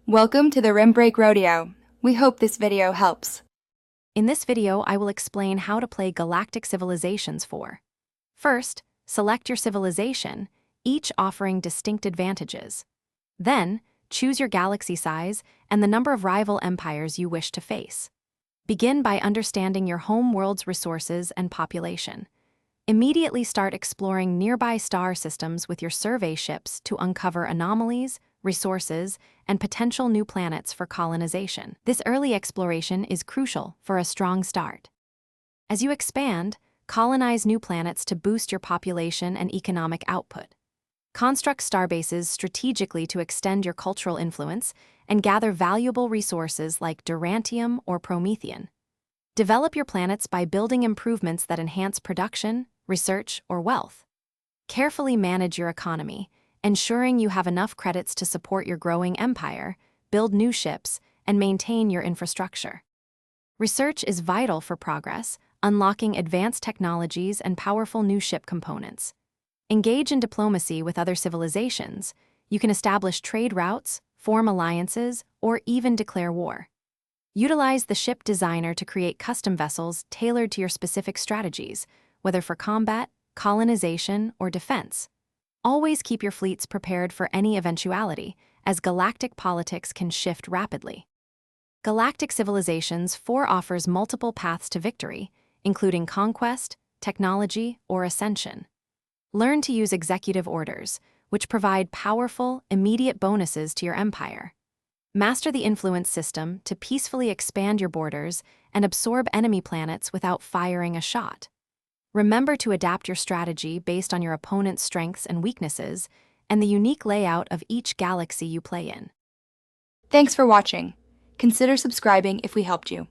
Welcome to the Rim Break Rodeo. We hope this video helps. In this video, I will explain how to play Galactic Civilizations 4. First, select your civilization, each offering distinct advantages. Then, choose your galaxy size and the number of rival empires you wish to face. Begin by understanding your home world's resources and population. Immediately start exploring nearby star systems with your survey ships to uncover anomalies, resources, and potential new planets for colonization. This early exploration is crucial for a strong start. As you expand, colonize new planets to boost your population and economic output. Construct starbases strategically to extend your cultural influence and gather valuable resources like Durantium or Promethean. Develop your planets by building improvements that enhance production, research, or wealth. Carefully manage your economy, ensuring you have enough credits to support your growing empire, build new ships, and maintain your infrastructure. Research is vital for progress, unlocking advanced technologies and powerful new ship components. Engage in diplomacy with other civilizations. You can establish trade routes, form alliances, or even declare war. Utilize the ship designer to create custom vessels tailored to your specific strategies, whether for combat, colonization, or defense. Always keep your fleets prepared for any eventuality, as galactic politics can shift rapidly. Galactic Civilizations 4 offers multiple paths to victory, including conquest, technology, or ascension. Learn to use executive orders, which provide powerful, immediate bonuses to your empire. Master the influence system to peacefully expand your borders and absorb enemy planets without firing a shot. Remember to adapt your strategy based on your opponent's strengths and weaknesses and the unique layout of each galaxy you play in. Thanks for watching. Consider subscribing if we helped you.